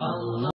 الله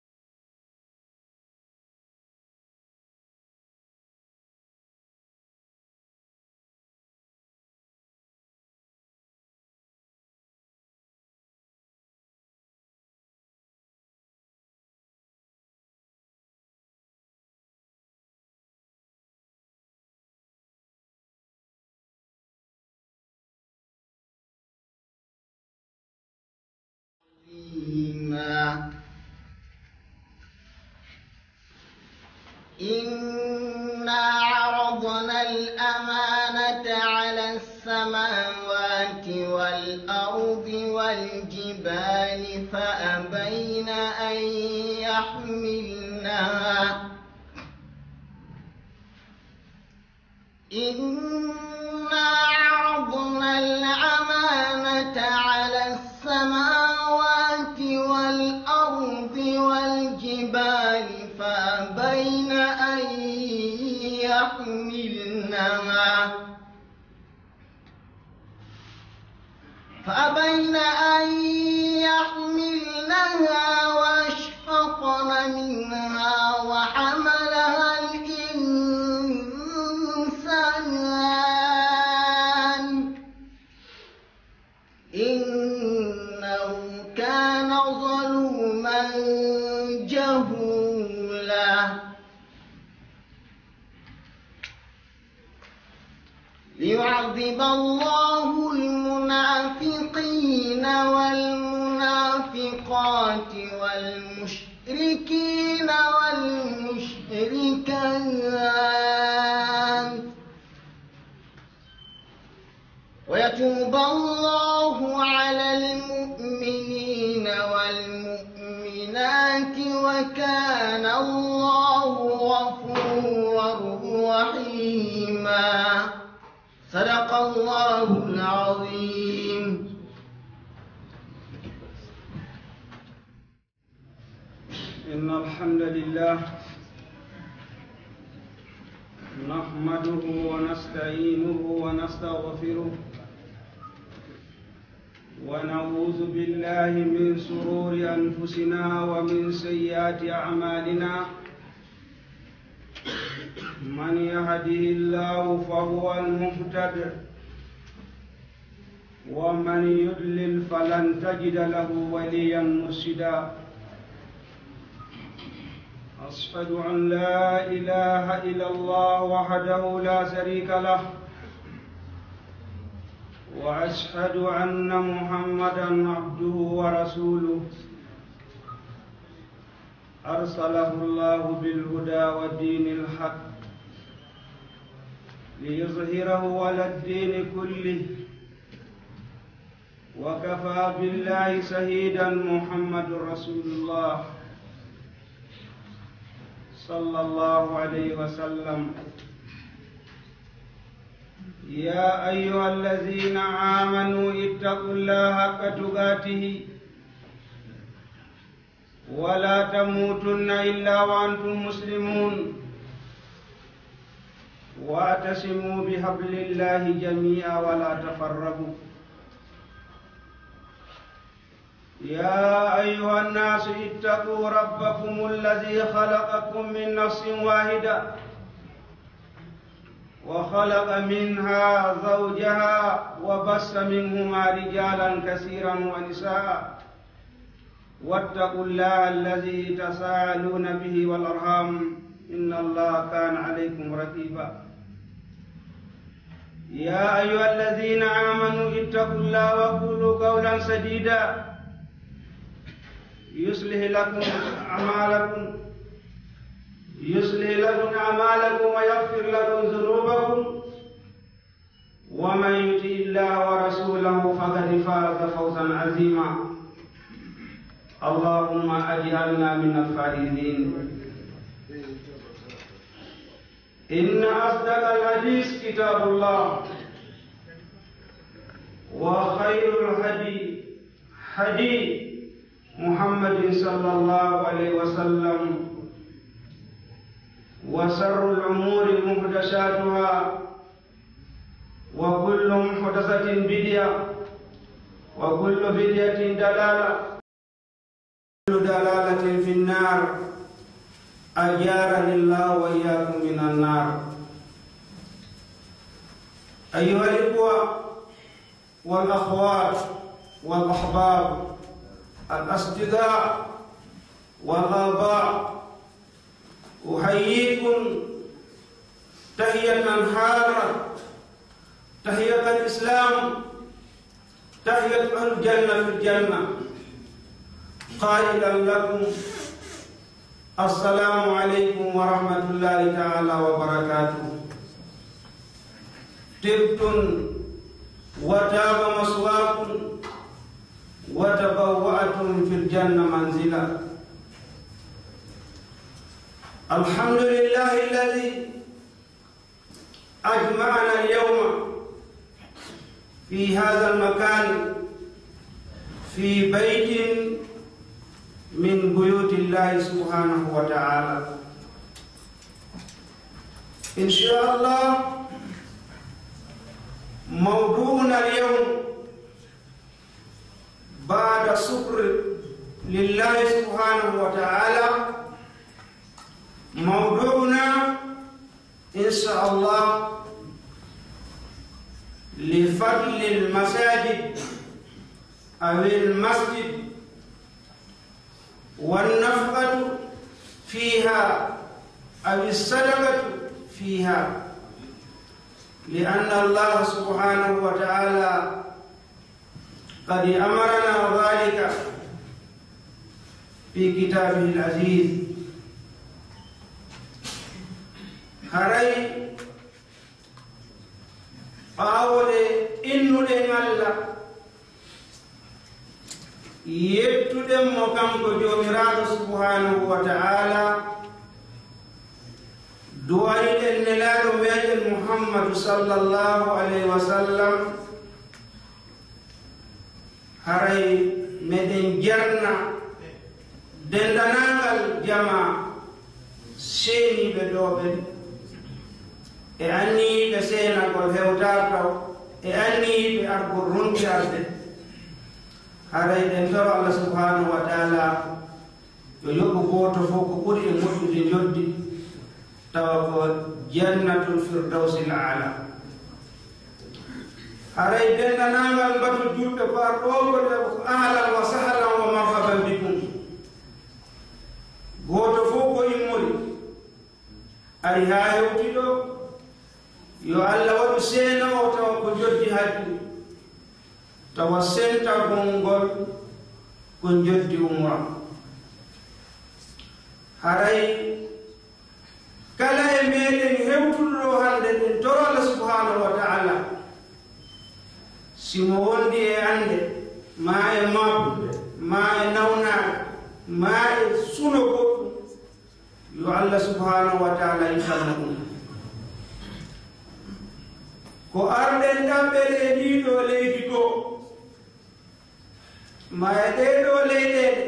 إنا عرضنا الأمانة على السماوات والأرض والجبال فأبين أن يحملنها إنا عرضنا الأمانة على السماوات والأرض والجبال فأبين أن يحملنها وأشفقن منها وحملها الإنسان إنه كان ظلوما جهولا ليعذب الله المنافقين والمنافقات والمشركين والمشركات ويتوب الله على المؤمنين والمؤمنات وكان الله غفورا رحيما صدق الله العظيم. إن الحمد لله نحمده ونستعينه ونستغفره ونعوذ بالله من شرور أنفسنا ومن سيئات أعمالنا من يهده الله فهو المهتد ومن يضلل فلن تجد له وليا مرشدا أشهد أن لا إله إلا الله وحده لا شريك له وأشهد أن محمدا عبده ورسوله أرسله الله بالهدى ودين الحق ليظهره على الدين كله وكفى بالله شهيدا محمد رسول الله صلى الله عليه وسلم. يا أيها الذين آمنوا اتقوا الله حق تقاته ولا تموتن إلا وأنتم مسلمون واعتصموا بحبل الله جميعا ولا تفرقوا. يا أيها الناس اتقوا ربكم الذي خلقكم من نفس واحدة وخلق منها زوجها وبث منهما رجالا كثيرا ونساء واتقوا الله الذي تساءلون به والأرحام إن الله كان عليكم رقيبا. يا أيها الذين آمنوا اتقوا الله وقولوا قولا سديدا يصلح لكم أعمالكم ويغفر لكم ذنوبكم ومن يطع الله ورسوله فقد فاز فوزا عظيما. اللهم اجعلنا من الفائزين. إن أصدق الحديث كتاب الله وخير الهدي هدي محمد صلى الله عليه وسلم وشر الأمور محدثاتها وكل محدثة بدعة وكل بدعة ضلالة وكل ضلالة في النار أجارني الله وإياكم من النار. أيها الإخوة والأخوات والأحباب الأصدقاء والآباء، أحييكم تحية حارة، تحية الإسلام، تحية الجنة في الجنة، قائلا لكم السلام عليكم ورحمة الله تعالى وبركاته. طبتم وتاب مثواكم وتبوأتم في الجنة منزلا. الحمد لله الذي أجمعنا اليوم في هذا المكان في بيت من بيوت الله سبحانه وتعالى. إن شاء الله موضوعنا اليوم بعد شكر لله سبحانه وتعالى، موضوعنا إن شاء الله لفضل المساجد أو المسجد والنفقة فيها أو الصدقة فيها، لأن الله سبحانه وتعالى قد أمرنا ذلك في كتابه العزيز. هري أولي إنو دمالا يبتدم مكان جومراد سبحانه وتعالى دعاء النلال ميجل محمد صلى الله عليه وسلم. هري مدن جرنا دندنانgal jama seeni ɓe ɗoɓe e anniyiɓe seenagol hewtataw e anniyiɓe argol runtirde. haray ɗen toro Allah subhanahu wa taala yo yoɓu goto fof ko ɓuri e moƴƴude joddi tawa ko jannatul firdausil ala. haray dendanagal mbatu julɓe ko arɗogoɗe ko ahlan wa sahlan wa marhaban bikum. goto fof ko immori ari ha hewtiɗo yo Allah waɗu seena o tawa ko joddi haddi, tawa sentagol ngol ko joddi umra. haray kala e meɗen hewtuɗo hande ɗen toro Allah subhanahu wa ta'ala simo wondi e ande ma e maɓude ma e nawnaɗe ma e suno goɗɗum, yo Allah subhanahu wa ta'ala infanna ɗum. ko arɗen ɗaɓɓere e ɗiɗo leydi goo ma e ɗeɗo leyɗeɗe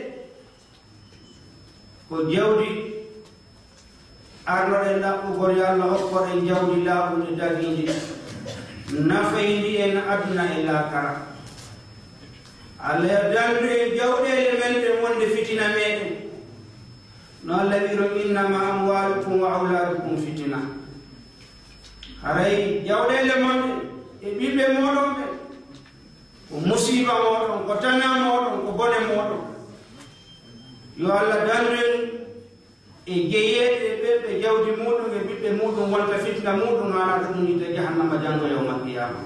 ko jawdi arnoɗen ɗaɓɓugol yo Allah hokkoɗen jawdi laaɓude dagindi nafayndi en aduna e lakara. Allah dandu en jawɗele men ɗe wonde fitina meɗen, no Allah wiro innama amwalukum wa auladukum fitina. haray jawɗele monɗe e ɓiɓɓe moɗon ɓe ko musiba moɗon, ko tana moɗon, ko bone moɗon. yo Allah dandu en e jeyeɗe ɓeɓe jawdi muɗum e ɓiɓɓe muɗum wonta fitna muɗum manata ɗum yite jahannama janngo yawmal qiyama.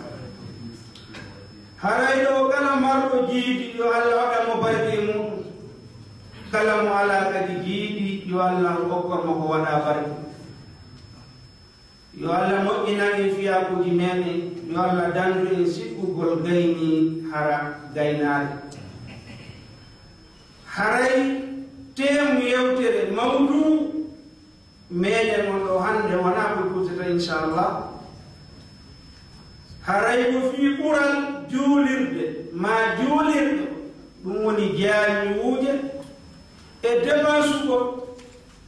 haray ɗo kala marɗo jiiɗi yo Allah waɗanmo barke muɗum, kala mo ala kadi jiiɗi yo Allah hokkormo ko waɗa barke. yo Allah moƴƴinan en fiyakuji meɗen, yo Allah dandu en sikkugol gayni hara gaynare. haray temu yewtere mawdu meɗen on ɗo hande wona ko kutata inchallah. haray ko fi ɓural juulirde ma juulirɗe ɗum woni jaamiwuje e demasugol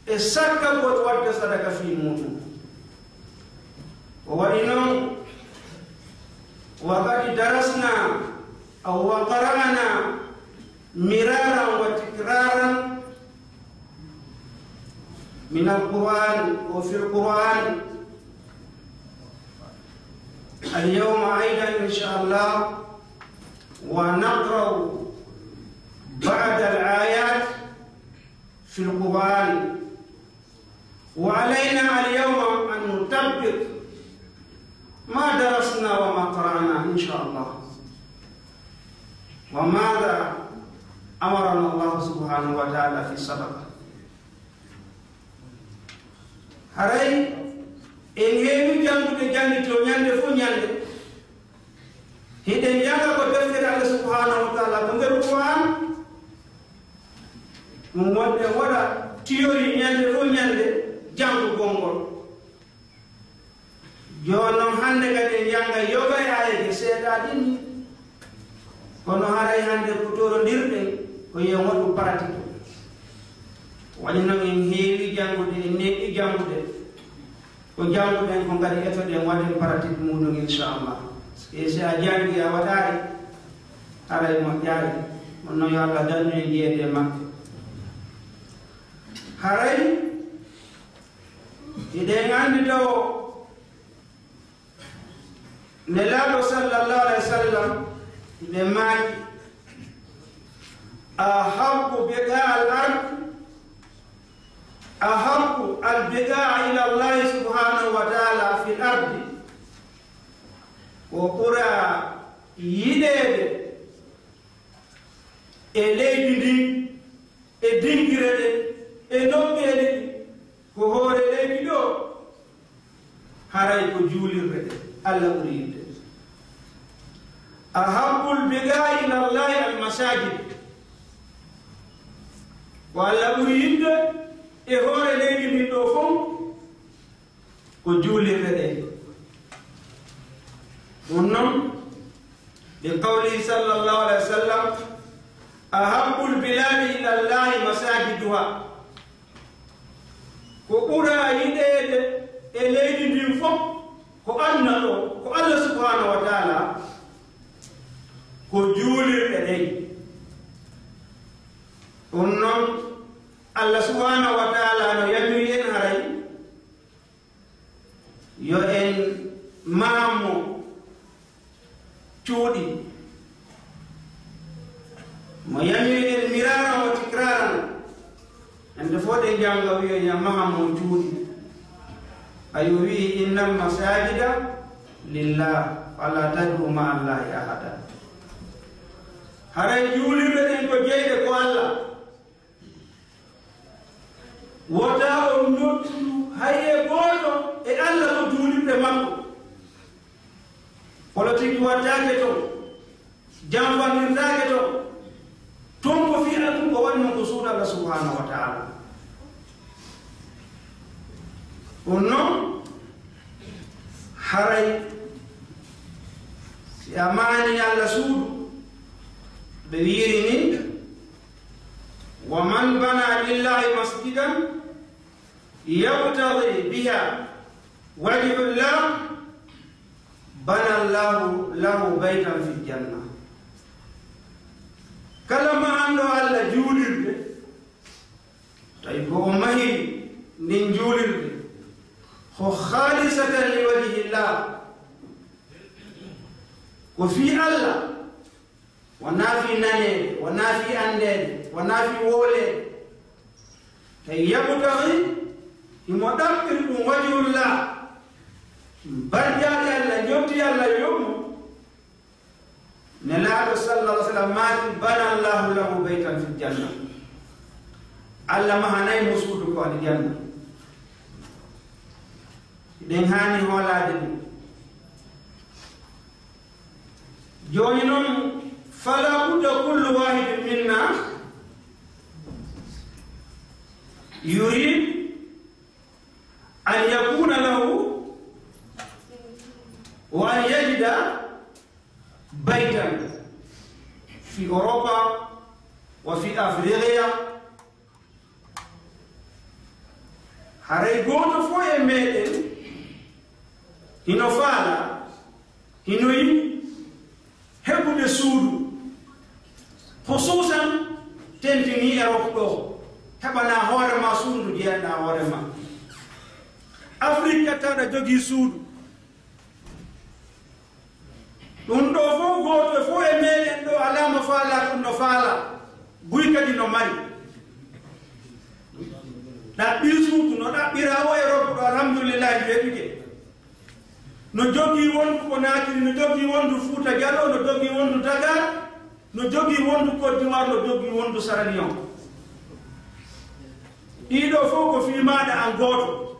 e sakkagol wadde sadaka fi muɗum. o waɗi noon wa kadi darasna aw wa qara'na miraran wa tikraran من القرآن وفي القرآن اليوم أيضا إن شاء الله، ونقرأ بعض الآيات في القرآن. وعلينا اليوم أن نطبق ما درسنا وما قرأنا إن شاء الله، وماذا أمرنا الله سبحانه وتعالى في الصدقة. هاي إن هي جانب جانب تونيان دفونيان هيدن جانا كتفسير الله سبحانه وتعالى من القرآن مودة ولا تيوري نيان دفونيان جانب بونغول jono hande kadi janga yoga yaade seedadini kono haray hande kutorondirde ko yemodu pratique wani non en heewi jangude en neɗɗi jangude ko janguden ko ngadi etoɗen waɗen pratique muɗum inchallah e si a jangi a waɗari haray moƴƴari onno yo Allah dannu en jeeyede makko haray eɗen andi taw نلالو صلى الله عليه وسلم بماي أحب بقاع الأرض أحب البقاع إلى الله سبحانه وتعالى في الأرض وقرأ يدد إليدي إدينكرد إنوكيد كهور إليدو هراي كجولي رد الله أريد أحب البقاع إلى الله المساجد والله أريد إهور إليه من دوفهم وجولي لديه ونم بقوله صلى الله عليه وسلم أحب البلاد إلى الله مساجدها وقرأ يديه إليه من فوق ko Allah subhanahu wa ta'ala ko juulirɗe ɗen ɗum noon Allah subhanahu wa ta'ala no yamiri en haray yo en maammo cuuɗi mo yamiri en mirara o tikraran ende fo ɗe janga wiyo ya maammo cuuɗi أيوه إن المساجد لله فلا تدعوا مع الله أحدا. هراي جولي بدين كو جيده كو الله ودا أمنوت هاي بولو إيه الله كو جولي بمانكو politique wattake to jambanirtake to ton ko fiina ɗum ko wanno ko suuɗa Allah subhanahu wa ta'ala. Uno haray si amani Allah suudu be wirini wa man bana lillahi masjidan yabtaghi biha wajhu Allah bana Allah lahu baytan fil janna. Kala ma ando Allah juulirde tay ko mahi nin juulirde هو خالصة لوجه الله وفي الله ونافي نانيد ونافي أنديد ونافي وولد كي يبتغي يمدبر وجه الله برجع الله يوتي الله يوم نلعب صلى الله عليه وسلم مات بنى الله له بيتا في الجنة الله ما هناي مسودك على الجنة den hani holade joni non fala budda kullu wahid minna yurid an yakuna lahu wa an yajida baytan fi Europa wa fi Afrika haray goto fo e meden hino faala hino yi heɓude suudu hususan tentini Europe ɗo heɓana hoorema suudu jeeɗa hoorema. Afrique taɗa jogii suudu ɗum ɗo fof gooto fof e meɗen ɗo alama faala ɗum no faala buy kadi no mari ɗaɓɓi suudu no ɗaɓɓira o e robbo ɗo alhamdulillahi weɓike no jogii wondu ko naatiri no jogii wondu Fuuta Jallo no jogii wondu Dakar no jogii wondu Côte d'Ivoire no jogii wondu Sierra Leone ɗiɗo fof ko fiimaɗa an gooto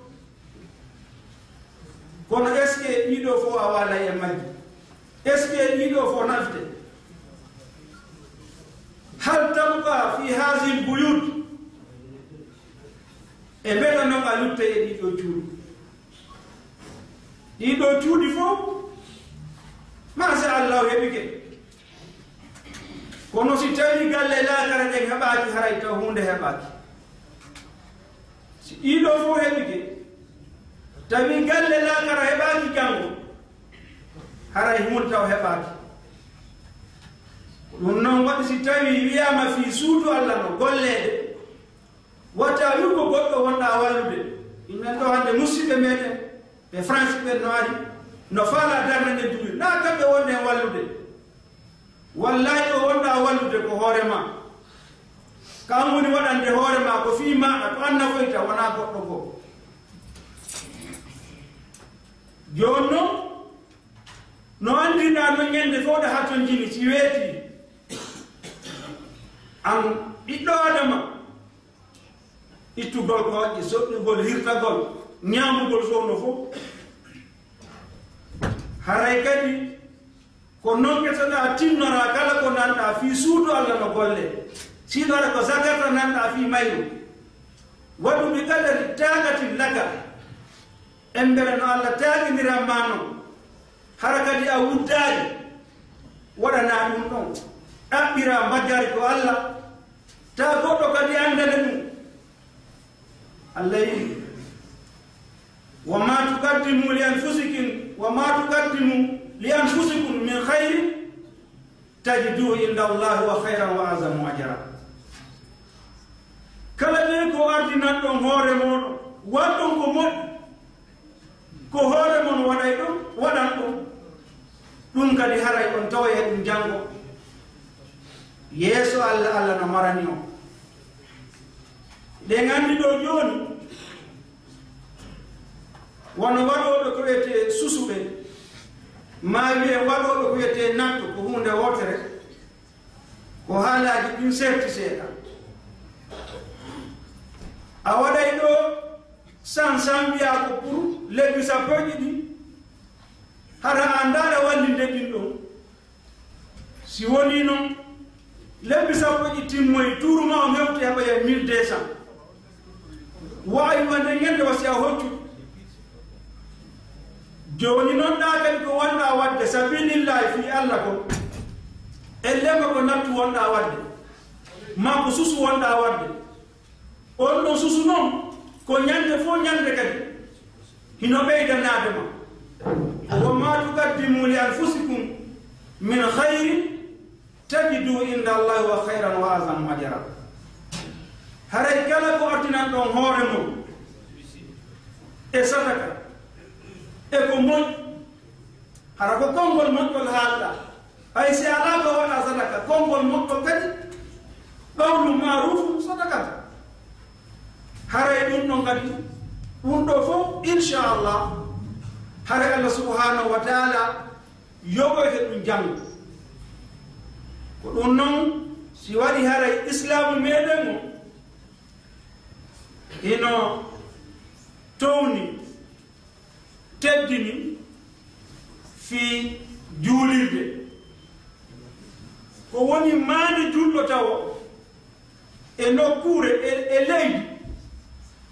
kono est ce que ɗiɗo fof a wala e majji est ce que ɗiɗo fof nafde hal tabqa fi hasil buyut e mbeɗa noon a lutta e ɗiɗo cuuɗi ɗiɗo cuuɗi fof masha Allah heɓike kono si tawi galle laakara ɗen heɓaki haray taw hunde heɓaki si ɗiɗo fof heɓike tawi galle laakara heɓaki janngo haray hunde taw heɓaki ɗum noon waɗi si tawi wiyama fi suudu Allah no golleede wata yukko goɗɗo wonɗa wallude ɗumen ɗo hande musidɓe meɗen ɓe France ɓen no ari no faala darde nde duɓi na kamɓe wonde hen wallude wallahi ɗo wonɗa wallude ko hoorema kam woni waɗande hoorema ko fii maɗa to an nafoyta wona goɗɗo goo joni noon no andirɗa no ñande fowɗa ha ton jini si weeti an ɓiɗɗo adama ittugol koƴƴe soɗɗugol hirtagol ñamugol sowno fof haray kadi ko noon ƴetoɗa tinnora kala ko nanɗa fi suudu Allah no golle siɗora ko zakata nanɗa fi mayru waɗuɓe kadari tagati laga embere no Allah taguiniran ma noon hara kadi a wuddari waɗana ɗum ɗon ɗaɓɓira mbajjari ko Allah ta goɗɗo kadi andane ɗum Allah yi wama tuqaddimu li anfusikum wama tuqaddimu li anfusikum min khairin tajiduhu inda Allah wa khairan wa azamu ajra kala ɓe ko ardinan ɗon hoore moɗon waɗɗon ko moƴƴi ko hoore mon waɗay ɗon waɗan ɗon ɗum kadi haray on tawaye ɗum janngo yeeso Allah Allah no marani on ɗe nganndi ɗo jooni wono waɗoɓe ko wiyete susuɓe ma wiye waɗoɓe ko wiyete nattu ko hunde wotere ko haalaji ɗin serti seeɗa a waɗay ɗo san wiya ko pour lebbi sappo e ɗiɗi hara andaɗa wallinde ɗin ɗon si woni noon lebbi sappo e ɗi timmoyi tourma o hewti heɓa ye 1200 wawi wande ñande wasi a hoccu joni noon ɗa kadi ko wonɗa wadde sabilillahi fi Allah ko ellema ko nattu wonɗa wadde ma ko susu wonɗa wadde on ɗon susu noon ko ñande fo ñande kadi hino ɓeydanade ma wama tuqaddimu li anfusikum min khairin tajidu inda Allahi wa khairan wa azamu ajra haray kala ko artinan ɗon hoore mum e sadaka e ko moƴƴi hara ko konngol moƴƴol haalɗa hay si ala ko waɗa sadaka konngol moƴƴol kadi qawlu marufum sadakata haray ɗum ɗon kadi ɗum ɗo fof inchallah haray Allah subhanahu wa taala yoɓoyte ɗum janngo ko ɗum noon si waɗi haray islamu meɗen o ino towni teddini fi juulirde ko woni maande julɗo tawo e nokkure e leydi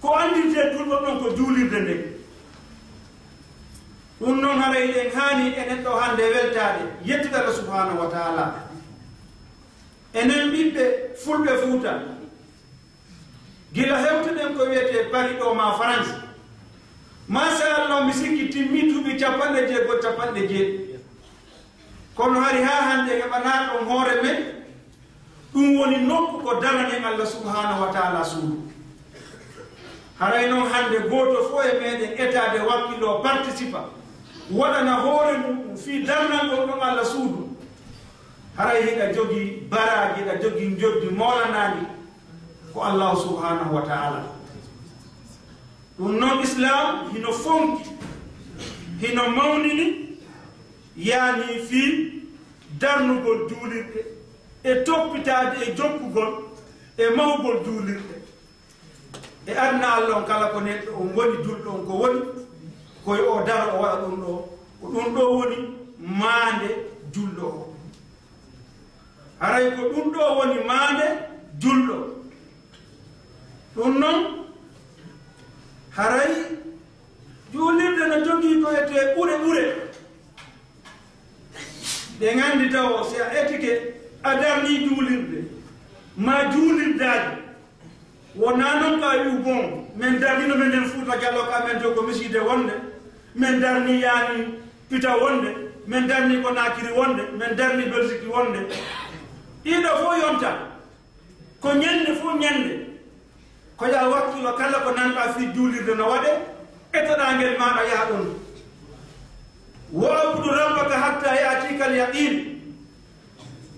ko andirte julɗo ɗon ko juulirde nde ɗum noon haray ɗen haani enen ɗo hande weltade yettitata subhanahu wa taala enen ɓiɓɓe fulɓe Fuuta gila hewtuɗen ko wiyete Paris ɗo ma France machallah mi sikki timmi duuɓi 50 kono hari ha hande heɓana ɗon hoore men ɗum woni nokku ko daranen Allah subhanahu wa taala suudu. haray noon hande goto fo e meɗen etade wakkilo participa waɗana hoore mum fi darnal ɗon ɗon Allah suudu. haray hiɗa jogii baraji, hiɗa jogii joddi molanani ko Allah subhanahu wa taala. ɗum noon islam hino fonki hino mawnini yaani fi darnugol juulirɗe e toppitade e jokkugol e mawgol juulirɗe e adna Allah on kala ko neɗɗo on woni julɗo on ko woni koye o dara o waɗa ɗum ɗo ko ɗum ɗo woni maande julɗo o. haray ko ɗum ɗo woni maande julɗo. ɗum noon haray juulirde no jogii ko ete ɓure ɗe nganndi taw si a etike a darni juulirde ma juulirdaji wona noon ka wi bon min darnino men nden Fuuta Jallo ka men to ko miside wonde min darni yaani Pita wonde min darni ko Nakiri wonde min darni Belgique wonde ɗiɗo fof yonta ko ñande fof ñande ko ya wakkilo kala ko nanɗa fi juulirde no waɗe etoɗa ngel maɗa yaha ɗon wa'budu rabbaka hatta ya'tika al-yaqin.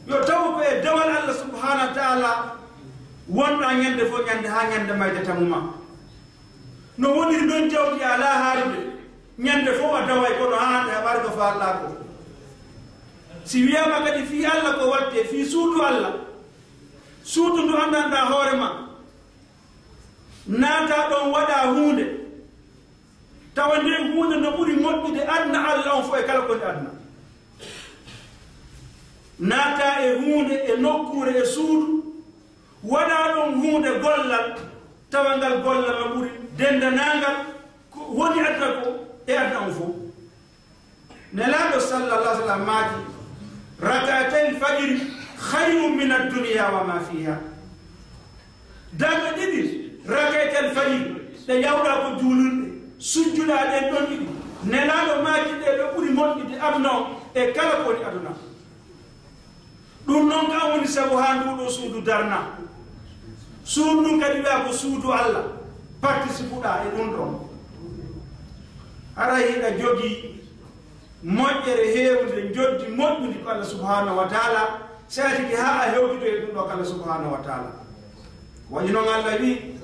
yo taw ko e dewal Allah subhanahu wa ta'ala wonɗa ñande fof ñande ha ñande mayde tamuma no woniri ɗon jawdi ala haarude ñande fof a daway kono haande a ɓargo faalɗa ko si wiyama kadi fi Allah ko watte fi suudu Allah suudu ndu andanɗa hoore ma naata ɗon waɗa hunde tawa nde hunde no ɓuri moƴƴude adna Allah on fof e kala kone adna naata e hunde e nokkure e suudu waɗa ɗon hunde gollal tawa ngal gollal no ɓuri dendanangal woni adna ko e adna on fof. nelaɗo sallallahu alaihi wa sallam maaki rakatay fajiri khayrum min ad-dunya wa ma fiha. daga ɗiɗi rakaytal fajiri ɗe yawɗa ko juulirɗe sujjuɗa ɗen ɗon ɗiɗi nelaɗo maaki ɗe ɗo ɓuri moƴƴude adna o e kala koni aduna. ɗum noon kam woni sabu ha nduɗo suudu darna. suudu ɗum kadi wiya ko suudu Allah participuɗa e ɗum ɗon. ara hiɗa jogii moƴƴere heewde joddi moƴƴude ko Allah subhanahu wa taala saatiki ha a hewtude e ɗum ɗo ko Allah subhanahu wa taala. waɗi noon Allah wi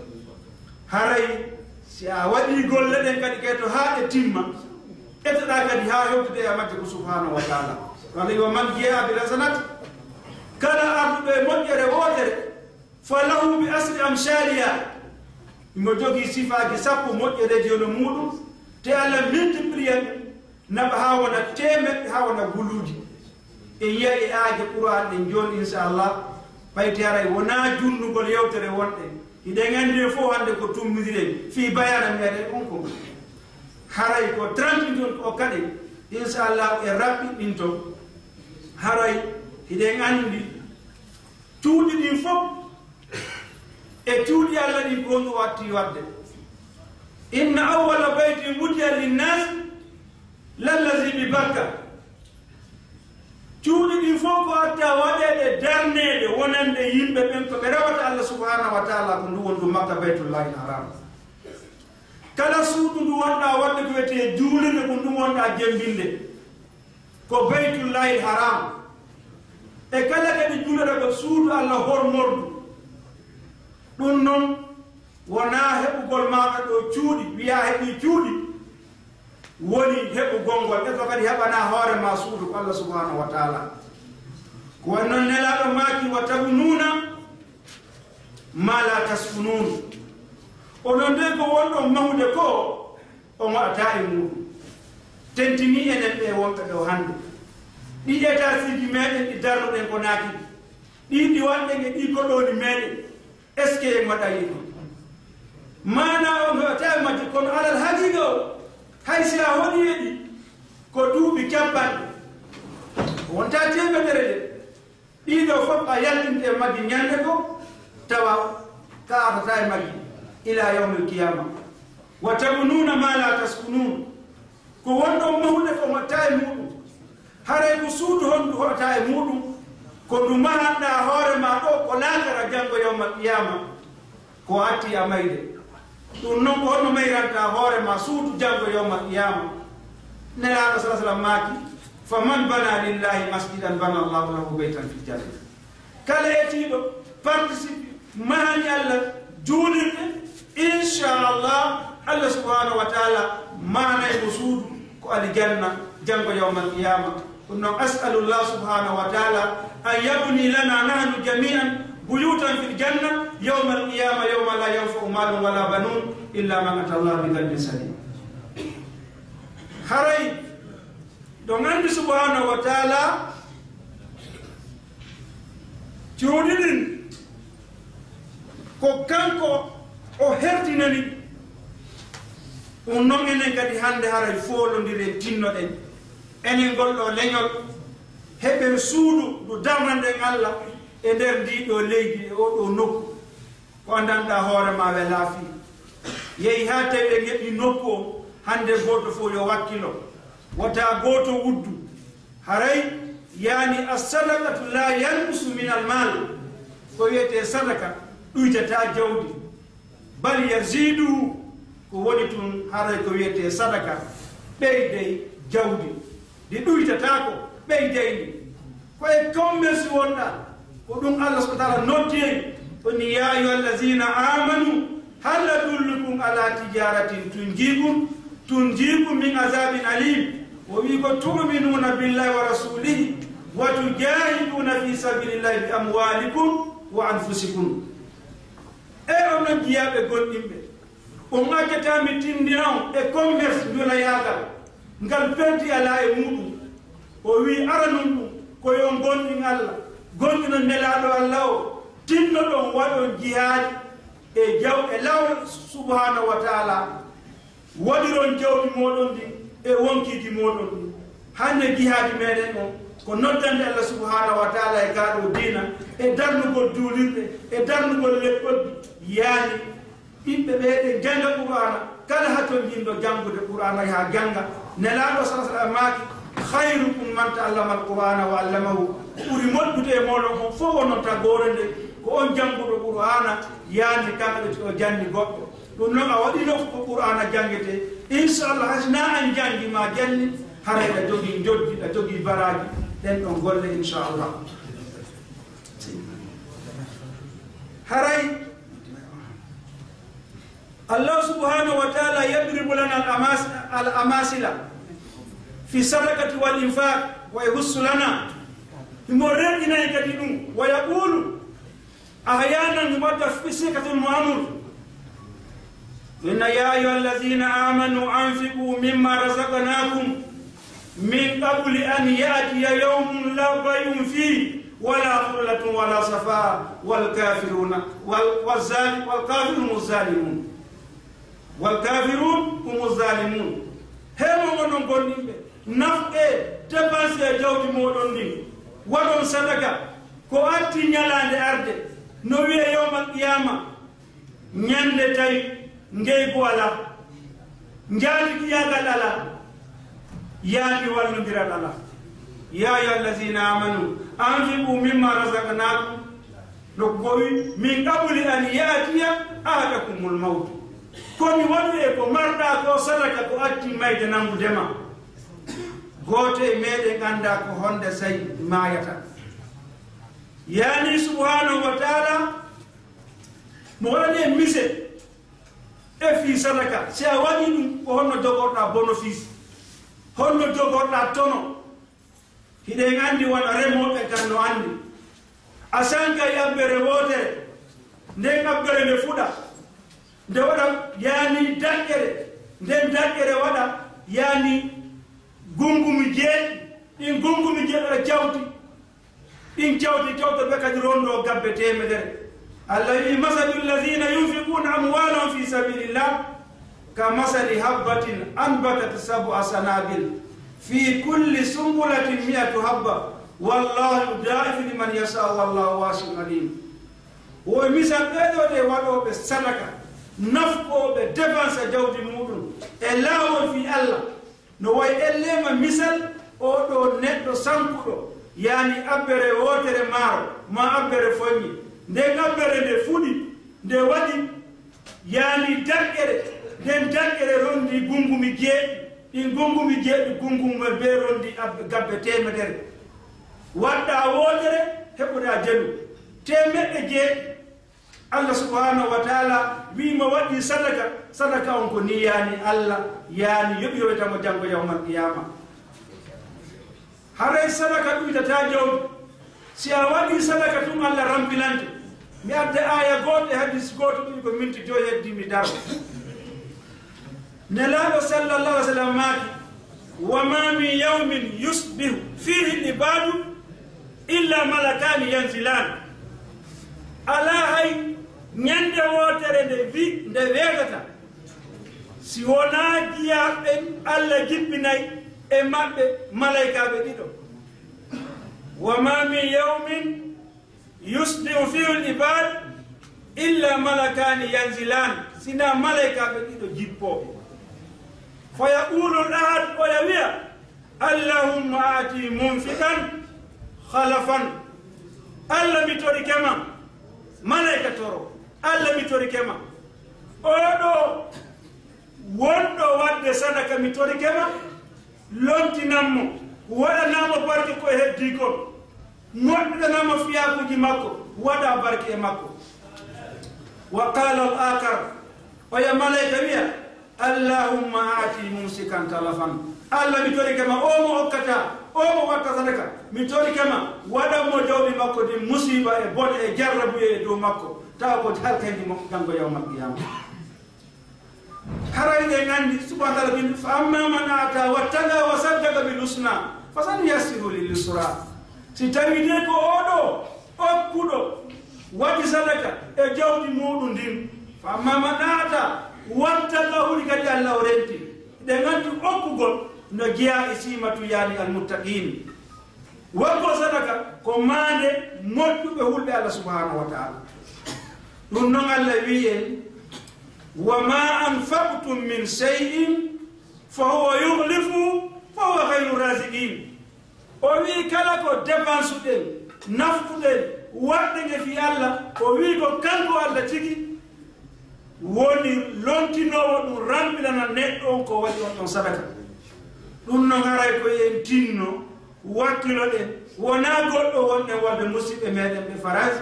haray si a waɗi golle ɗen kadi keto ha ɗe timma etoɗa kadi ha hewtude e majje ko subhanahu wa taala. walla yo man jeeya bil hasanat kala arduɗo e moƴƴere wootere fa lahu bi asri amsaliha. imo jogii sifaji sappo moƴƴereji yono muɗum te Allah multiplier naɓa ha wona temeɗɗe ha wona guluuji e yiya e aaje Qur'an ɗen joni inchallah ɓayti haray wona junnugol yewtere wonɗe iɗen nganndi fof hannde ko tummodiren fi bayana meɗen on ko haray ko 30 minutes o kadi inchallah e raɓɓiɗɗin to haray iɗen anndi cuuɗi ɗin fof e cuuɗi Allah ɗin ko ɗum watti wadde. inna awwala baytin wudiya linnas lallazi bi Bakka. cuuɗi ɗin fof ko atta waɗeɗe darneɗe wonande yimɓe ɓen ko ɓe rewata Allah subhanahu wa taala ko ndu wondu Makka baytullahi haram. kala suudu ndu wonɗa wadde ko wiyete juulirde ko ɗum wonɗa jembinde ko baytullahi haram. e kala kadi juulata ko suudu Allah hormordu. ɗum noon wona heɓugol maɗa ɗo cuuɗi wiya heɓi cuuɗi woni heɓugol ngol ɗeto kadi heɓana hoore ma suudu ko Allah subhanahu wa taala. ko woni noon nelaɗo maaki wa tabununa ma la tasfunun. onon nde ko wonɗon mahude ko on waɗata e muɗum. tentini enen ɓe wonɓe ɗo hannde ɗi étatiji meɗen ɗi darnuɗen ko naaki ɗi wanɗen e ɗi koɗoni meɗen est ce que en waɗayi ɗum mana on heɓata e majje kono alal haqiqa o hay si a hoɗi e ɗi ko duuɓi capanɗe wonta temeɗere de ɗiɗo fof a yaltinte e majji ñande ko tawa ka atata e majji ila yawmil qiyama. wa tabununa ma la taskunun. ko wonɗon mahude ko watta e muɗum haray ko suudu hondu hoɗata e muɗum ko ɗum mahanɗa hoore ma ɗo ko laakara janngo yawma qiyama ko atti a mayde ɗum noon ko honno mayranta hoore ma suudu janngo yawma qiyama nelaɗo sa sallam maaki faman bana lillahi masjidan bana allahu lahu beytan fil janna kala etiɗo participe mahani allah juulirɗe inchallah allah subhanahu wa taala mahanay ko suudu ko aljanna janngo yawma alqiyama ɗum noon asalullah subhanahu wa taala an yabni lana nahnu jami'an buyutan fil janna yawma alqiyama yawma la yanfa'u malun wala banun illa man ata allah bi qalbin salim haray ɗo gandi subhanahu wa taala jooɗiɗin ko kanko o hertinani ɗum noon enen kadi hande haray folodiren tinnoɗen enen golɗo leñol heɓen suudu ndu darnanden allah e nder ndiɗo leydi e oɗo nokku ko andanɗa hoorema we laafi yehi ha tawi ɓe geɓi nokku o hande goto fof yo wakkilo wota goto wuddu haray yani assadaqatu la yanqusu min almal ko wiyete sadaka ɗuytata jawdi bal yaziduhu ko woni tun haray ko wiyete sadaka ɓeydey jawdi ɗi ɗuytatako ɓeydeyni koye commerce wonɗa ko ɗum allah subahana taala noddi oni ya ayuha allazina amanu hal adullukum ala tijaratin tunjikum min azabin alim o wi ko tuminuna billahi wa rasulihi wa tujahiduna fi sabilillahi bi amwalikum wa anfusikum e onon jiyaɓe gonɗinɓe on accatami tindina on e commerce ndula yagal ngal penti ala e muɗum o wi aranum ɗum koyo gonɗin allah gonɗino nelaɗo allah o tinno ɗon waɗon jihaadi e jaw e lawol subhanahu wa taala waɗiron jawdi moɗon ɗin e wonkiji moɗon ɗin hande jihaadi meɗen on ko noddande allah subhanahu wa taala e gaɗo dina e darnugol duulirɗe e darnugol leɗɗolɗi yaani ɓiɓɓe ɓeɗe janga qur'ana kala haton jinɗo jangude qur'ana ha janga nelaɗo sa sallam maaki khayrukum man ta'allama alqur'ana wa 'allamahu ɓuri moƴƴude e moɗon on fof wonota gore nde ko on janguɗo qur'ana yaani kamɓe ɓe o janni goɗɗo ɗum noon a waɗino ko qur'ana jangete inchallah hasna an jangi ma janni haray ɗa jogui joddi ɗa jogui baraji ɗen ɗon golle inchallah haray allah subhanahu wa taala yadribu lana al amasila fi sadaqati wal infaq wa yahussu lana himo reɗinayi kadi ɗum wa yaqulu ahyanan himo wadda fi sikatul mu'amur inna ya ayuha allazina amanu anfiqu mimma razaqnakum min qabli an ya'tiya yawmun la bay'un fihi wala khullatun wala safa wal kafirun humu zalimun hemo gonon gonɗinɓe nafɓe dépense e jawdi moɗon ndin waɗon sadaka ko arti ñalande arde no wiye yawmal qiyama ñande tawi ngeygu ala njaadi ƴiyagal ala yaadi wallodiral ala ya ayuha allazina amanu anfiqu mimma razaqnakum no gowi min qabli an ya'tiya ahadakumul mawt komi wonde e ko marɗa ko sadaka ko atti mayde nangudema goto e meɗen anda ko honde sayi mayata yani subhanahu wa taala mo waɗani mise e fi sadaka si a waɗi ɗum ko honno jogorɗa bénéfice honno jogorɗa tono hiɗen andi wona remoɓe kan no andi a sanka yabbere wotere nden abbere nde fuɗa nde waɗa yani daƴƴere nden daƴƴere waɗa yani gungumi jeeɗi ɗin gungumi jeeɗoɗa jawti ɗin jawti ɓe kadi rondo gabbe temedere allah wi masalu alladina yunfiquna amwalahum fi sabilillah ka masali habbatin anbatat sab'a sanabil fi kulli sumbulatin 100 habba wallahu yudaifu liman yasha wallahu wasi'un alim o misal ɓeɗo de waɗoɓe sadaka nafkoɓe dépense jawdi muɗum e laawol fi allah no way ellema misal oɗo neɗɗo sankuɗo yani abbere wotere maaro ma abbere foññi nden abbere nde fuɗi nde waɗi yani daggere nden daggere rondi gungumi jeeɗi ɗin gungumi jeeɗi gungume be rondi gabbe temedere waɗɗa wotere heɓuɗa jelu temeɗɗe jeeɗi Allah subhanahu wa ta'ala wima waɗi sadaka on ko ni yani Allah yani yoɓiyowetamo janggo yawmal qiyama haray sadaka ɗuytata jawdi si a waɗi sadaka tum Allah rampilante mi adda aya goɗɗo e hadis goto ɗum ko minti 2 heddi mi dargo nelaɗo sallallahu alih w sallam maaki wa ma min yawmin yusbihu fihi l'ibadu illa malakani yanzilan ala hay ñande wotere nde weegata si wona jiyaɓe Allah jippinayi e maɓɓe malaikaɓe ɗiɗo wa ma min yawmin yusbihu fihi l'ibad illa malakani yanzilan sina malaikaɓe ɗiɗo jippoɓe fa yaqulu l-ahad o ya wiya allahumma ati munfiqan khalafan Allah mi tori kema malaika toro Allah mi tori kema oɗo wonɗo wadde sadaka mi tori kema lontinammo waɗanamo barke ko heddi kon moɗɗanamo fiyakuji makko waɗa barke e makko wa qala al-akar o ya malaika wiya allahumma ati mumsikan talafan Allah mi tori kema omo hokkata omo watta sadaka mi tori kema waɗanmo jawɓi makko di musiba e bone e jarrabuye e dow makko tawa ko halkaydi mo janggo yawmal qiyama haray ɗe gandi subhanahu wa ta'ala bin fa amma man ata wattaqa wa saddaqa bil husna fasanuyassiru lil yusra si tawi de ko oɗo okkuɗo waɗi sadaka e jawdi muɗum ndin fa amma man ata wattaqa huli kadi Allah o renti ɗe gandi okkugol no jeeya e simatu yani almuttaqin wonko sadaka ko mande moƴƴuɓe hulɓe Allah subhanahu wa ta'ala ɗum noon Allah wi en wa ma anfaqtum min shay'in fa huwa yukhlifu fa huwa khayru raziqin o wi kala ko dépense ɗen naftuɗen waɗɗege fi Allah o wi ko kanko Allah tigi woni lontinowo ɗum rampilana neɗɗo on ko waɗi on ɗon sadaka ɗum noon haray ko en tinno wakkilo ɗen wona goɗɗo wonɗen wadde musidɓe meɗen ɓe farage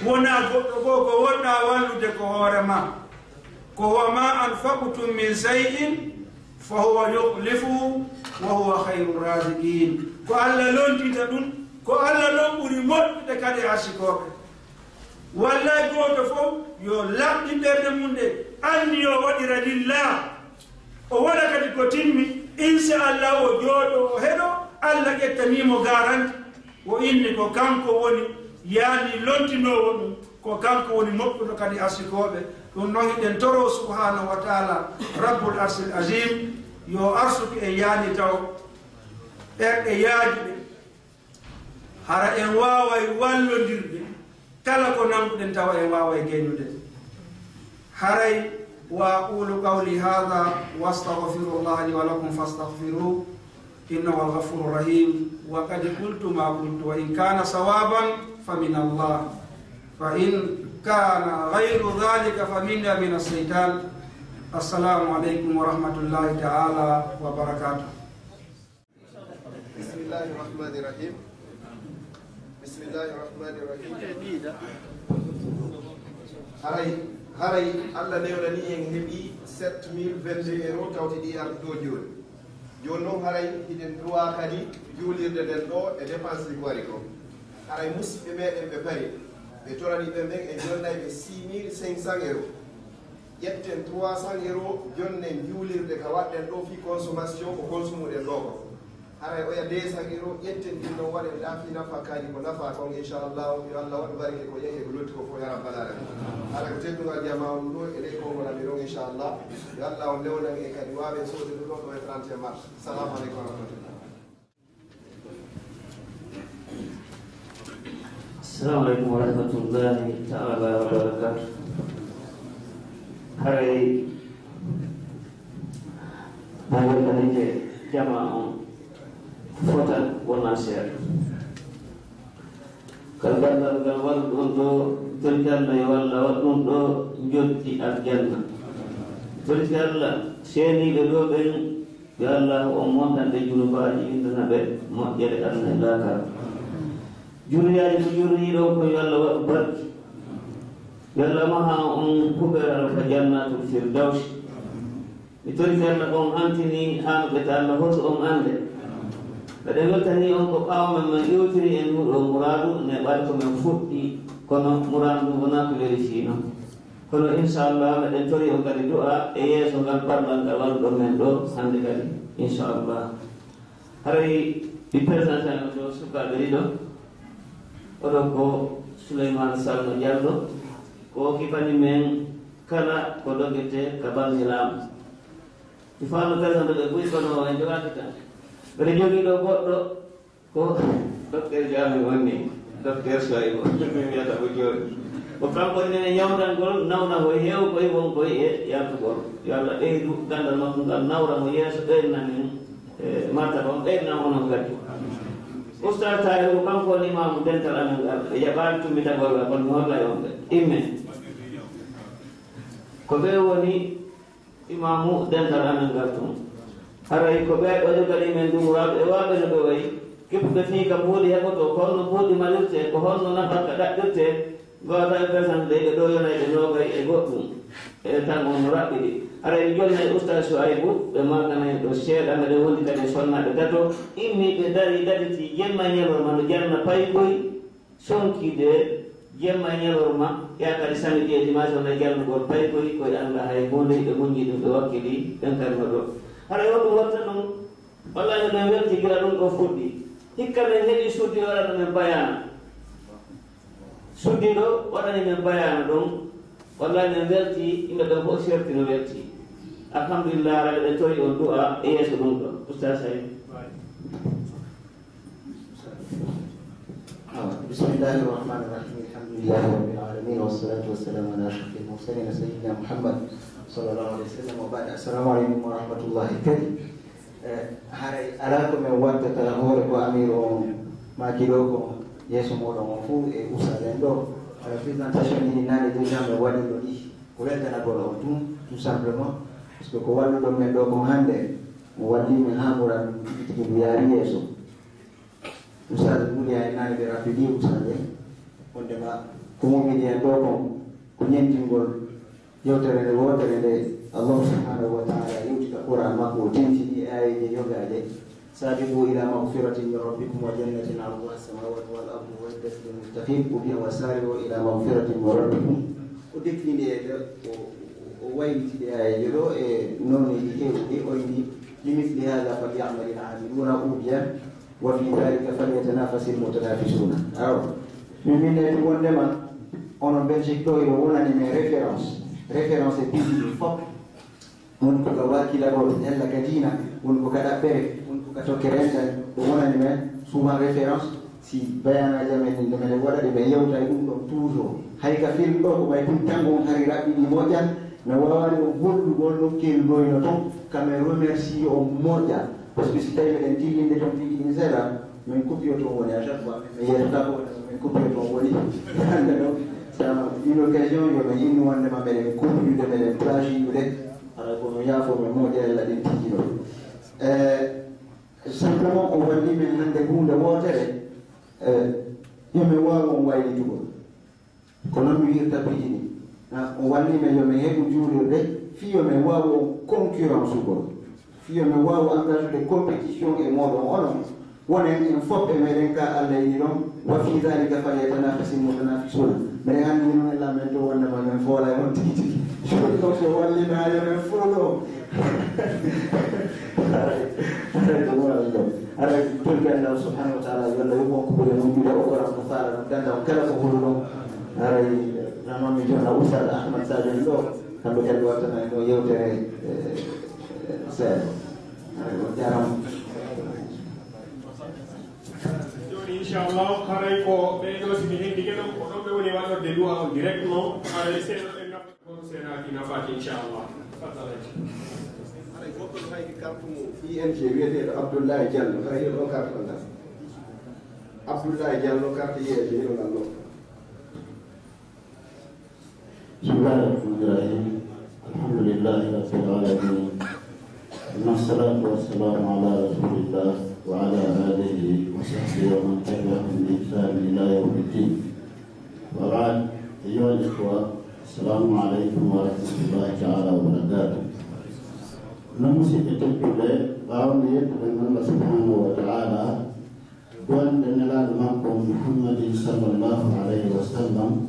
wona goɗɗo bo ko wonɗa wallude ko hoore ma ko wa ma anfaqtum min shay'in fa huwa yukhlifu wa huwa khayru raziqin ko Allah lontita ɗum ko Allah ɗon ɓuri moƴƴude kadi hasikoɓe wallay goto fof yo laɓɗi ɓerde mum ɗe anni yo waɗira lillah o waɗa kadi ko timmi inchallah o jooɗo o heɗo Allah ƴettanimo garanti o inni ko kanko woni yaani lontinowo ɗum ko kanko woni moƴƴuɗo kadi hasikoɓe ɗum noon hiɗen toro subhanahu wa taala rabbul arsil azim yo arsuki en yaani taw ɓerɗe yaajuɗe hara en waaway wallodirde kala ko nanguɗen tawa en waaway geynude haray wa aqulu qawli hadha wa astaghfirullah li wa lakum fastaghfiruhu innahu al-ghafurur rahim wa qad qultu ma qultu wa in kana sawaban fa min Allah fa in kana ghayru dhalika fa minna min as-shaytan. Assalamu alaykum wa rahmatullahi ta'ala wa barakatuh. Bismillahir rahmanir rahim. Bismillahir rahmanir rahim. Haray Allah newna ni en heɓi 7022 € tawti ɗi ar ɗo joni joni noon haray hiɗen droit kadi juulirde nden ɗo e dépense ɗi wari ko haray musidɓe meɗen ɓe pari ɓe torani ɓe ɓen e jonnayi ɓe 6500 €. ƴetten 300 € jonne juulirde ka waɗɗen ɗo fi consommation ko consumuɗen ɗo ko haray oya 200 € ƴetten ɗin ɗon waɗen laafi nafakaji ko nafa kon inchallah yo Allah waɗ barke ko yehi ko lotti ko fof ya rabbal alamin ala ko teddugal jama ɗum ɗo e ley konngolami ɗon inchallah yo Allah on lewnan e kadi wawen sode ɗum ɗon ɗo e 31 mars. Assalamu aleykum wa rahmatullah. Assalamu alaikum warahmatullahi ta'ala wabarakatuh. Haray nangol kanite jama on fota wona seeɗa kala ngal waɗu ɗon ɗo torki Allah e walla waɗ ɗum ɗo jotti aljanna torki Allah seeniɓe ɗo ɓen yo Allah on montanɓe junubaji indana ɓe moƴƴere Allah e laakara juriyaji ko juriɗon ko yo Allah waɗu barki yo Allah maha on kuɓeral ko jannatul firdawsi mi torki Allah on antini hanuɓe ta Allah hoto on ande kadi weltani on ko ɓawmen men ƴewtiri en muɗo muradu ne ɓaɗi komin fuɗɗi kono muradu ɗum wona ko vérifie noon kono inchallah meɗen tori on kadi du'a e yeeso ngal ballal ngal walluɗo men ɗo hannde kadi inchallah haray ɗi présenté no ɗo sukaɓe ɗiɗo oɗo ko Souleymane Salno Diallo ko kipani men kala ko dogete ka balɗi laamu mi faano présenté ɓe ɓuyi kono en jogaki tan mbeɗa jogii ɗo goɗɗo ko docteur Jami wonni docteur Soybo mi wiyata ko jooɗi ko kanko nene ñawtangol nawna ko heew koye won koye e yaltugol yo Allah ɓeydu gandal makko ngal nawra mo yeeso ɓeydanan en martaba on ɓeydanan onon gaddi oustat tawi ko kanko woni imamu dental amen ngal ɓe jaɓani tummitagol ngal kono mi holla e on ɓe imme ko ɓe woni imamu dental amen ngal tun haray ko ɓe ɗo jogali men dumuraɓe e waɓe no ɓe wayi keppuɓe fii kam huuɗi heɓoto ko honno huuɗi malirte ko honno nafaka ɗaɓɓirte gowata e présente ɗe ɗo yonayɓe nogay e goɗɗum e tan on raɓɓiɗi haray jonna e oustat Souaybou ɓe maganayi ɗo seeɗa meɗen wondi kadi sonnaɓe dato immi ɓe dari daditi jemma ñalorma no jarna paykoy sonkide jemma ñalorma yakadi samedi e dimanche ona jalnugol paykoy koye anda hay hunde ɓe muñi ɗum ɓe wakkili ɓen kadi no ɗo haray woɗɗum watta ɗum wallahi no ɗen weltigira ɗum ɗo fuɗɗi hikka men heeɓi suddi waɗano men bayana suddiɗo waɗani men bayana ɗum wallahi men welti yimɓe ɓen fof serti no welti alhamdulillah raɓe ɗe tori on du'a e yeeso ɗum ɗo oustat Sayd bismillahi rahmani rahim alhamdulillahi rabbil alamin wassalatu wassalamu ala ashrafil mursalin sayyidina Muhammad sallallahu alaihi wasallam wa ba'd assalamu alaikum wa rahmatullahi kadi haray ala ko men waddata hoore ko amir on makiɗo ko yeeso moɗon on fuu e usalen ɗo présentation ɗini nane déjà mi waɗiɗo ɗi ko weltanagol on tout simplement par ce que ko walluɗo men ɗo ko hannde mo wallimi ha ɓuran tigi ndu yaari yeeso usade ɓuuri hay nane ɓe rapidi usade wondema ko mumini en ɗo kon ko ñentingol yewtere nde wotere nde Allah subhanahu wa ta'ala yewtita qur'an makko o tentini ayeje yogaje sabiqu ila magfiratin min rabbikum wa jannatin arduha as-samawati wal ardu uiddat lil muttaqin ubiya wa sari'u ila magfiratin min rabbikum o deklini e o waylitide ayeje ɗo e nonne ɗi hewɗi o yini limithli hada falyamal al-amiluna ubiya wa fi dhalika falyatanafasi al-mutanafisuna awa mimine wondema onon Belgique ɗo eɗo wonani men référence e piiji fof woni ko ka wakilagol hella ka diina woni ko ka ɗaɓɓere woni ko ka tokkere entan ɗo wonani men souvent référence si bayanaji amen nde meɗen waɗaɗe ɓe yewta e ɗum ɗon toujours hay ka film ɗo ko way ɗum tango on hari raɓɓiɗi moƴƴan no wawani o hollugol nokkel ɗoyno toon kamen remercie o moƴƴa par ce que si tawi meɗen tillinde toon tigi seeɗa min coupio toon woni à chaque fois mi yeyata ko min coupio toon woni hande ɗo une occasion yo ɓe yimmi wondema meɗen kumpiude meɗen plagiude ara kono yaafoɓe moƴƴere ɗin tigi ɗo simplement o walli men hande hunde wotere yomin wawa on waylitugol ko noon mi wirta piiji ni o walli men yomin heɓu juulirde fi yomin wawa on concurrence ugol fi yomin wawa engageude compétition e moɗon onon wonen en fof e meɗen ka Allah ini ɗon wa fi dhalika falyatanafasi mutanafisuna meɗen anndi noon e lamen to wondema men foola on tigi tigi joni ɗo so wallima yomen fo ɗo ara tolɓe Allah subhanahu wa taala yo Allah yoɓon ko ɓuri moƴƴude o koran ko faala ɗum ganda on kala ko holu ɗon aray nanon mi jonna oustad Ahmad Sadio en ɗo kamɓe kadi wattana en ɗo yewtere seeɗa aray on jarama joni inchallah haray ko ɓeɗo simi hendike ɗon ko ɗon ɓe woni waɗorde duwa on directement haray seeɗo ɗen nafa kono senaki nafaki inchallah fadalaji haray goɗɗo ɗo hayki carte mo ING wiyeteɗo Abdoulaye Diallo haray ɗo carte on tan Abdoulaye Diallo carte yeeje ni ɗon Allah. Bismillahirrahmanirrahim. Alhamdulillahi rabbil alamin. Wassalatu wassalamu ala rasulillah wa ala alihi wa sahbihi wa man tabi'ahum bi ihsan ila yaumiddin. Wa ba'd, ayyuhal ikhwa, assalamu alaikum wa rahmatullahi ta'ala wa barakatuh. Namusi ketokule bawon yetu dengan Allah subhanahu wa ta'ala wan denelal makom Muhammad sallallahu alaihi wasallam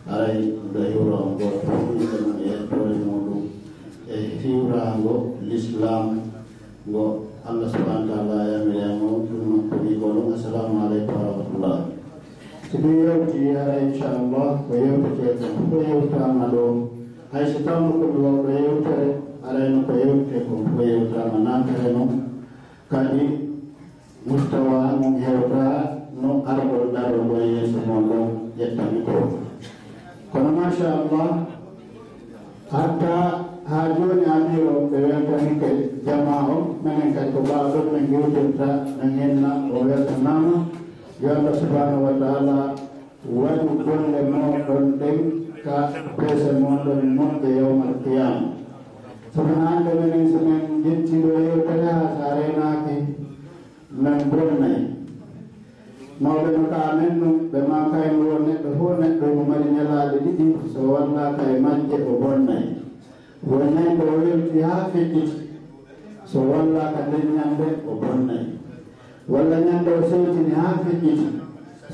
ay dayura ngo tawi kana yetore modu e fiurango l'islam ngo Allah subhanahu wa ta'ala ya miramo dum ko bi golo assalamu alaikum wa rahmatullah. Tibiyo tiya inshallah ko yote ko yote amado ay sitamu ko do yote alaino ko yote ko yote amanante no kadi mustawa mo hewta no arbo daro do yeso mondo yettami ko kono masha Allah hatta ha joni amiro be weltani ke jama'o menen kay ko baado men gewdenta nanenna o weltanama yo Allah subhanahu wa ta'ala wadu golle mo don den ka pese mo don monde yawmal qiyam subhanahu wa ta'ala men jetti do yo kala sarena ki men bronnay mawɓe no ka men no ɓe ma kayno won neɗɗo fof neɗɗo mo mari ñalaaɗe ɗiɗi so wallaka e majje o bonnay wonayde o welti haa feƴƴiti so wallaka nden ñande o bonnay walla ñande o sewtini haa feƴƴiti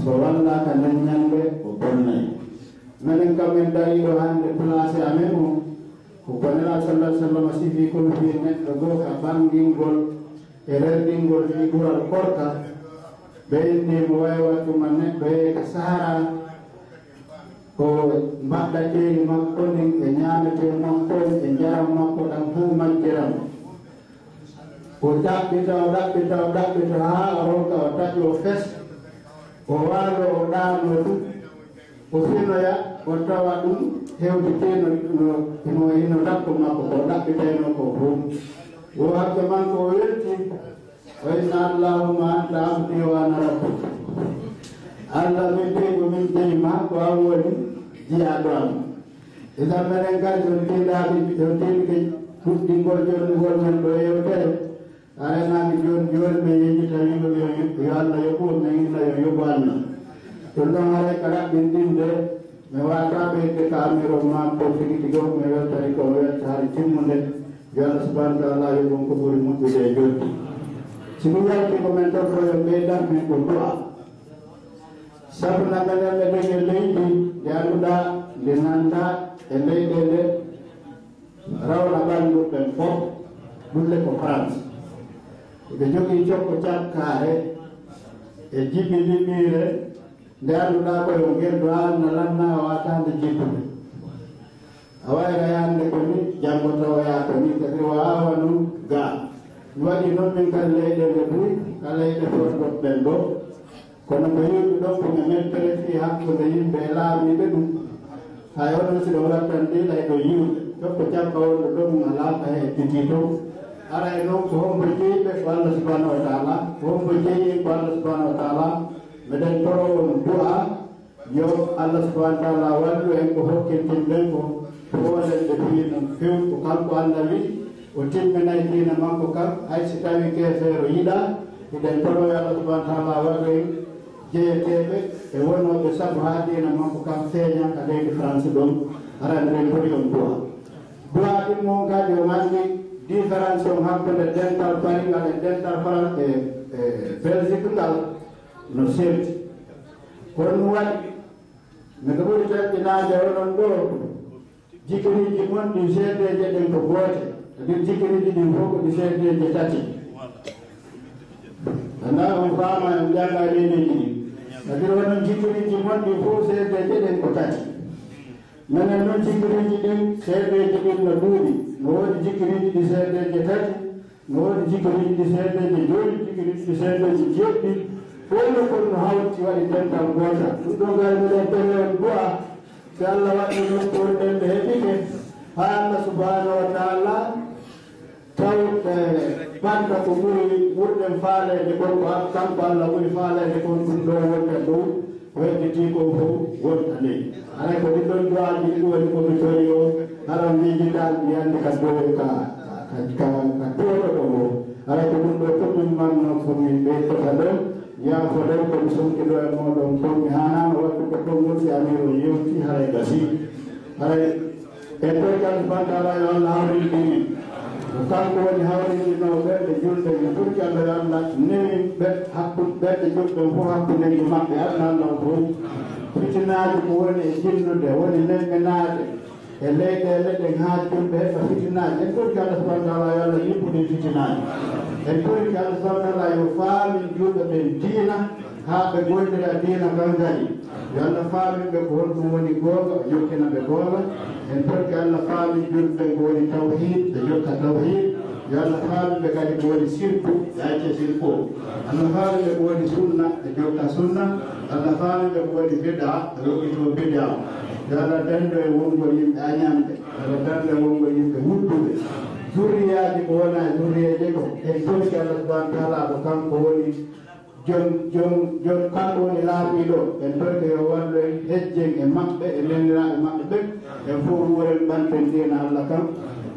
so wallaka nden ñande o bonnay minen kam en dariɗo hannde placé amen o ko gonela sallah sallam sifi kono fiye neɗɗo goo ka ɓangingol e rerdingol fi ɓural korka ɓe innimo waywatuma neɗɗo ka sahara ko mbaɗɗa ƴeeri makko ndin e ñaamete makko e njaram makko ɗam fuu majjiram o ɗaɓɓita o ɗaɓɓita o ɗaɓɓita haa o ronka o taƴi o fes o waalo o ɗaano ɗum o finoya o tawa ɗum hewteteno hino dakko makko ko ɗaɓɓiteno ko fuu wo hakke man ko welti wa inna allahumma anta abdi wa ana rabbuka Allah min tego min deyma ko a woni jiyaɗo am idan menen kadi son tiɗaɓe on tiɗke fuɗɗingol jonnugol men ɗo yewtere arenaki joni joni min yejjita yimɓe yo Allah yoɓuo min illa yo yoɓu Allah ɗum ɗon haray ka ɗaɓɓindinde mi wata ɓeyde ka amiro ma ko tigi tigo mi weltari ko weltare timmude yo Allah subhanahu wa ta'ala yoɓon ko ɓuri moƴƴude e joni simi yalti ko men torto yo ɓeydan min ko du'a sabu na menen ɓe dege leydi nde annduɗa nde nanda e leyɗele rawna ɓannduɓen fof ɗulle ko France ɓe jogii jokko cakkare e jiɓi liɓiire nde annduɗa koye o ngel do anna lanna o watande jibbude a wayra yande ko ni janngo tawoya ko ni kadi o awa num ga waɗi noon min kadi leyɗele ɓuuri ka leyɗe fotgoɓɓen ɗo kono ko yimɓe ɗon ko ɓe mettere fi hakkude yimɓe e laamiɓe ɗum hay onon siɗo wattan ɗiɗa e ɗo yiwde tokko jabba wonɗo ɗo mum alaaka he titi to ara e noon ko hombo jeyiɓe ko Allah subhanahu wa ta'ala ko hombo jeyi ko Allah subhanahu wa ta'ala meɗen torowon du'a yo Allah subhanahu wa ta'ala wallu en ko hokkintinɗen ko polen ɓe fi ɗum few ko kanko Allah wi o timminayi diina makko kam hay si tawi keefeero yiɗa eɗen toroyo Allah subhanahu wa ta'ala waɗo en jeyeteɓe e wonoɓe sabu ha diina makko kam feeña ka leydi France ɗon arande en poti on du'a ɗum mon kadi o andi différence on hakkude dental paringal e dental France e Belgique ngal no sewti kono ɗum waɗi miɗo ɓuri tabɓinade onon ɗo jikiriji mon ɗi seedeje ɗen ko goote ɗi jikiriji ɗin fof ko ɗi seedeje tati anda on faama en janga ɗeneji ɗi kadi onon jikiriji mon ɗi fof seedeje ɗen ko tati minen noon jikiriji ɗin seedeje ɗin no ɗuuɗi no woodi jikiriji ɗi seedeje tati no woodi jikiriji ɗi seedeje joyi jikiriji ɗi seedeje jeɗɗi fono kon no hawti waɗi dental gotal ɗum ɗo gari miɗen tewen du'a so Allah waɗi noon ɓurɗen ɓe heɓike ha Allah subhanahu wa ta'ala taw banta ko ɓuri ɓurɗen faalede kon ko kanko Allah ɓuri faalede kon ɗum ɗo wonta dow wedditi ko fof wonta ley alay ko ɗin ɗon duwaji ɗi woni komi tori o aɗon miijital yande ka dow ka toɗoɗo o alay ko ɗum ɗo fof ɗum manno komin ɓeytota ɗon yaafo ɗen komi sonkiɗo e moɗon kon mi hanama wadde ko ɗon woni amiro yewti haray gasi haray e toygal bandara yo Allah hawrindini kanko woni hawrindinoɓe ɓe julɓe ɓe ɓurki Allah yo Allah newi ɓe hakkude ɓeɓe julɓe fof hakkudeji maɓɓe adnanɗon fof fitinaji ko woni e jinnude woni lemmenade e leyɗele ɗen ha julɓe heɓa fitinaji en ɓurki Allah subahana taala yo Allah yippudin fitinaji en ɓurki Allah subahana taala yo faamin julɓe ɓen diina ha ɓe goydira diina kan kadi yo Allah faaminɓe ko honɗum woni googa yokkina ɓe googa en ɓurki Allah faamin julɓe ko woni tawhid ɓe jokka tawhid yo Allah faaminɓe kadi ko woni sirku ɓe acce sirku o Allah faaminɓe ko woni sunna ɓe jokka sunna Allah faaminɓe ko woni bida ɓe yokkito bida yo Allah dando e wongol yimɓe añamɓe Allah dando e wongol yimɓe wudduɓe zurriyaji ko wona zurriyeje ko en ɓurki Allah subahana taala ko kanko woni jon kanko woni laaɓiɗo en ɓurki yo wallu en hejjen e maɓɓe e nenniraɓe maɓɓe ɓen en fof wuren ɓanten dina Allah kam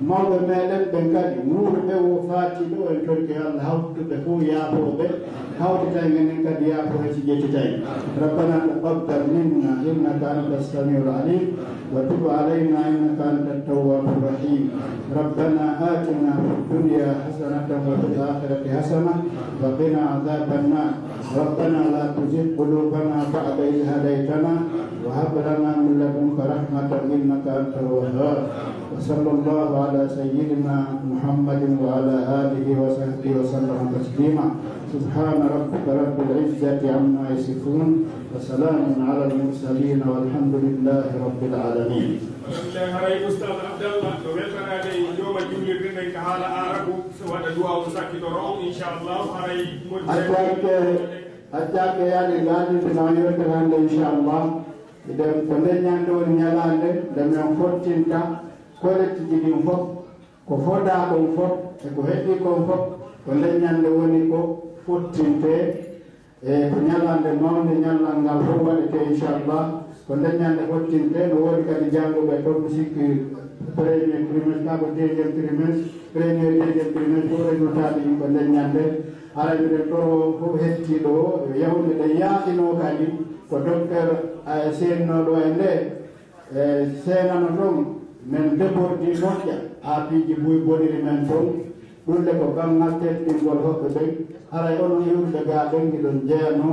mawɓe meɗen ɓen kadi wuurɓe wo faatiɗo en torki Allah hawtuɓe fof yaafoɓe hawtitay enen kadi yaafo heci ƴettitay rabbana taqabbal minna innaka anta as-sami'ul alim wa tub alayna innaka anta at-tawwabur rahim rabbana atina fid dunya hasanatan wa fil akhirati hasanatan wa qina adhaban nar rabbana la tuzigh qulubana ba'da idh hadaytana wa hab lana min ladunka rahmatan innaka antal wahhab wa sallallahu ala sayyidina Muhammadin wa ala alihi wa sahbihi wa sallam taslima سبحان ربك رب العزة عما يصفون وسلام على المرسلين والحمد لله رب العالمين. هاي أستاذ عبد الله وبلغنا لي يوم الجمعة بين كهلا عرب سواء دعاء وساكت روح إن شاء الله هاي أتاك يا لله تناير كلام إن شاء الله إذا كنا ندور نيالande دم ينفرتينتا كولت جديم فوق كفودا كون فوق كهدي كون فوق كنا ندور ونيكو fottinte e ko ñalande mawde ñallal ngal fof waɗete inchallah ko daññande fottinte no woodi kadi janngoɓe ɗon sikki premier trimestre kako deuxiéme trimestre premier deuxiéme trimestre fof renotade yimɓe daññande aramiɗen ɗo fof hettiɗo yawde ɗe yaaɗino kadi ko docteur seennoɗo e nde seenano ɗon men débordi moƴƴa ha piiji buy boniri men toon ɗulle ko bamgal teddingol hoɓɓe ɓen haray onon yewtude ga ɓen ɗiɗon jeeyano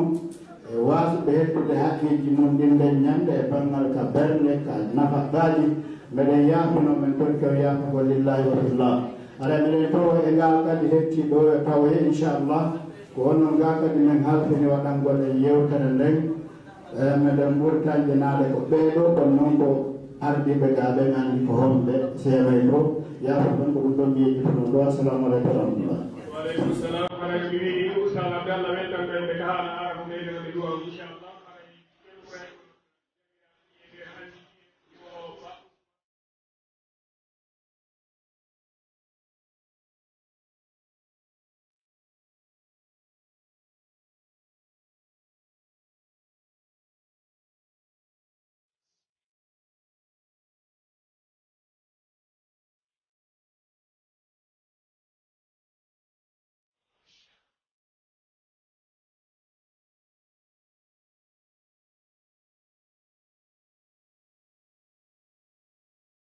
e wasuɓe hettude haqqiji mum ɗin leññande e banggal ka bernde ka nafaɓɓaji mbeɗen yaafino men toon kew yaafugol lillahi wa fillah ara mbiɗen tawa e ngal kadi hetti ɗo e tawa he inchallah ko onon ga kadi min halfini waɗangol e yewtere nden meɗen ɓurtañƴinade ko ɓeeɗo kono noon ko ardiɓe ga ɓen andi ko homɓe seeway ɗo yaafo ɗon ko ɗum ɗon mbiyeƴituno ɗo assalamu aleykum wa rahmatullah. Waaleykum salam. Ala mi wiɗi Oustaz Abdallah welɗon ɗo ɓe ko haala ara ko ɓeyɗo ɓe duwaw inchallah.